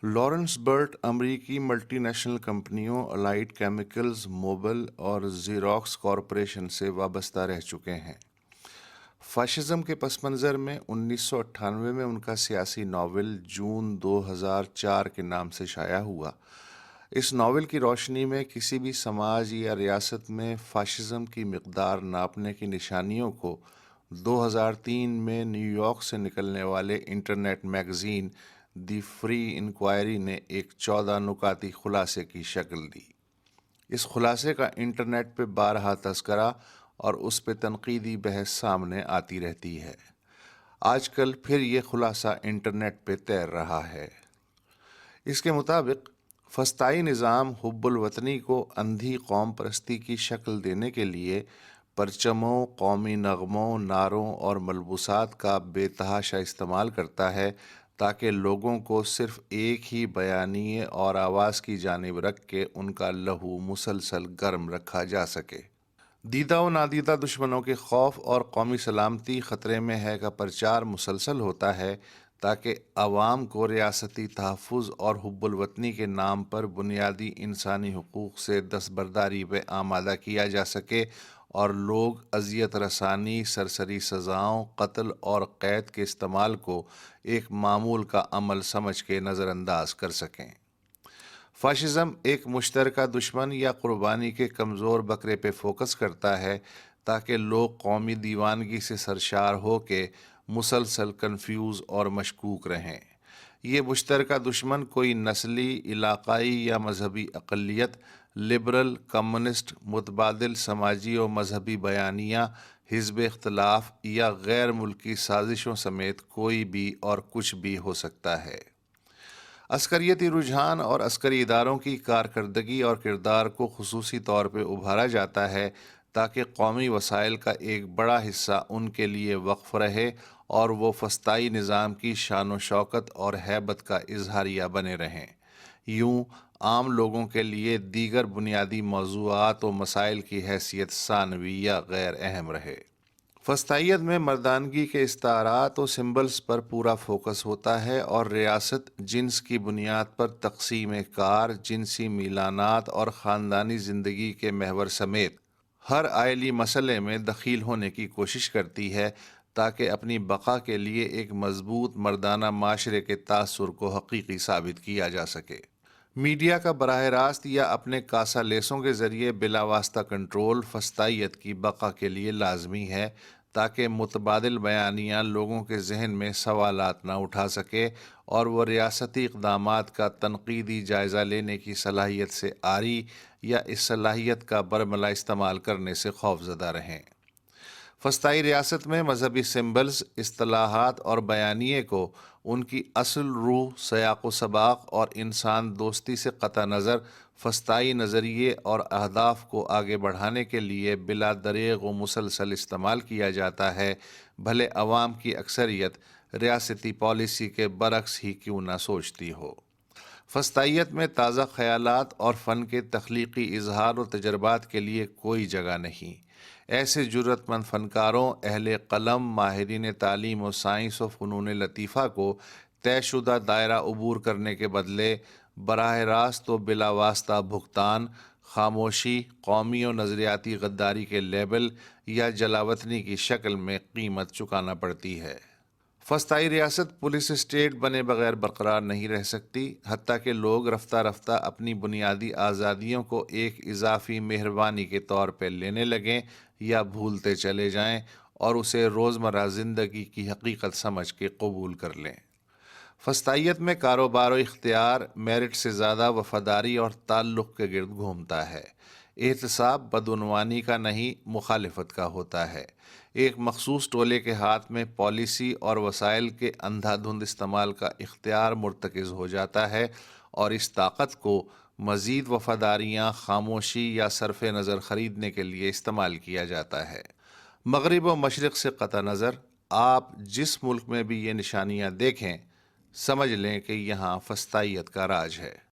Lawrence برٹ امریکی multi national کمپنیوں allied chemicals, mobile اور زیروکس کارپوریشن سے وابستہ رہ چکے ہیں۔ فاشزم کے پس منظر میں 1998 میں ان کا سیاسی ناول جون 2004 کے نام سے شائع ہوا۔ اس ناول کی روشنی میں کسی بھی سماج یا ریاست میں فاشزم کی مقدار ناپنے کی نشانیوں کو 2003 میں نیو یارک سے نکلنے والے internet magazine the free inquiry نے ایک 14 نکاتی خلاصے کی شکل دی۔ اس خلاصے کا انٹرنیٹ پہ بارہا تذکرہ اور اس پہ تنقیدی بحث سامنے آتی رہتی ہے۔ آج کل پھر یہ خلاصہ انٹرنیٹ پہ تیر رہا ہے۔ اس کے مطابق فسطائی نظام حب الوطنی کو اندھی قوم پرستی کی شکل دینے کے لیے پرچموں، قومی نغموں، نعروں اور ملبوسات کا بے تحاشا استعمال کرتا ہے تاکہ لوگوں کو صرف ایک ہی بیانیے اور آواز کی جانب رکھ کے ان کا لہو مسلسل گرم رکھا جا سکے۔ دیدہ و نادیدہ دشمنوں کے خوف اور قومی سلامتی خطرے میں ہے کا پرچار مسلسل ہوتا ہے تاکہ عوام کو ریاستی تحفظ اور حب الوطنی کے نام پر بنیادی انسانی حقوق سے دستبرداری پہ آمادہ کیا جا سکے اور لوگ اذیت رسانی، سرسری سزاؤں، قتل اور قید کے استعمال کو ایک معمول کا عمل سمجھ کے نظر انداز کر سکیں۔ فاشزم ایک مشترکہ دشمن یا قربانی کے کمزور بکرے پہ فوکس کرتا ہے تاکہ لوگ قومی دیوانگی سے سرشار ہو کے مسلسل کنفیوز اور مشکوک رہیں۔ یہ مشترکہ دشمن کوئی نسلی، علاقائی یا مذہبی اقلیت، لبرل، کمیونسٹ، متبادل سماجی و مذہبی بیانیہ، حزب اختلاف یا غیر ملکی سازشوں سمیت کوئی بھی اور کچھ بھی ہو سکتا ہے۔ عسکریتی رجحان اور عسکری اداروں کی کارکردگی اور کردار کو خصوصی طور پہ ابھارا جاتا ہے تاکہ قومی وسائل کا ایک بڑا حصہ ان کے لیے وقف رہے اور وہ فسطائی نظام کی شان و شوکت اور ہیبت کا اظہاریہ بنے رہیں۔ یوں عام لوگوں کے لیے دیگر بنیادی موضوعات و مسائل کی حیثیت ثانوی یا غیر اہم رہے۔ فسطائیت میں مردانگی کے استعارات و سمبلز پر پورا فوکس ہوتا ہے اور ریاست جنس کی بنیاد پر تقسیم کار، جنسی میلانات اور خاندانی زندگی کے محور سمیت ہر عائلی مسئلے میں دخیل ہونے کی کوشش کرتی ہے تاکہ اپنی بقا کے لیے ایک مضبوط مردانہ معاشرے کے تاثر کو حقیقی ثابت کیا جا سکے۔ میڈیا کا براہ راست یا اپنے کاسا لیسوں کے ذریعے بلا واسطہ کنٹرول فسطائیت کی بقا کے لیے لازمی ہے تاکہ متبادل بیانیہ لوگوں کے ذہن میں سوالات نہ اٹھا سکے اور وہ ریاستی اقدامات کا تنقیدی جائزہ لینے کی صلاحیت سے عاری یا اس صلاحیت کا برملا استعمال کرنے سے خوفزدہ رہیں۔ فسطائی ریاست میں مذہبی سمبلز، اصطلاحات اور بیانیے کو ان کی اصل روح، سیاق و سباق اور انسان دوستی سے قطع نظر فسطائی نظریے اور اہداف کو آگے بڑھانے کے لیے بلا دریغ و مسلسل استعمال کیا جاتا ہے، بھلے عوام کی اکثریت ریاستی پالیسی کے برعکس ہی کیوں نہ سوچتی ہو۔ فسطائیت میں تازہ خیالات اور فن کے تخلیقی اظہار و تجربات کے لیے کوئی جگہ نہیں۔ ایسے جرأت مند فنکاروں، اہل قلم، ماہرین تعلیم و سائنس و فنون لطیفہ کو طے شدہ دائرہ عبور کرنے کے بدلے براہ راست و بلا واسطہ بھگتان، خاموشی، قومی و نظریاتی غداری کے لیبل یا جلاوطنی کی شکل میں قیمت چکانا پڑتی ہے۔ فسطائی ریاست پولیس اسٹیٹ بنے بغیر برقرار نہیں رہ سکتی، حتیٰ کہ لوگ رفتہ رفتہ اپنی بنیادی آزادیوں کو ایک اضافی مہربانی کے طور پہ لینے لگیں یا بھولتے چلے جائیں اور اسے روزمرہ زندگی کی حقیقت سمجھ کے قبول کر لیں۔ فسطائیت میں کاروبار و اختیار میرٹ سے زیادہ وفاداری اور تعلق کے گرد گھومتا ہے۔ احتساب بدعنوانی کا نہیں، مخالفت کا ہوتا ہے۔ ایک مخصوص ٹولے کے ہاتھ میں پالیسی اور وسائل کے اندھا دھند استعمال کا اختیار مرتکز ہو جاتا ہے اور اس طاقت کو مزید وفاداریاں، خاموشی یا صرف نظر خریدنے کے لیے استعمال کیا جاتا ہے۔ مغرب و مشرق سے قطع نظر آپ جس ملک میں بھی یہ نشانیاں دیکھیں، سمجھ لیں کہ یہاں فسطائیت کا راج ہے۔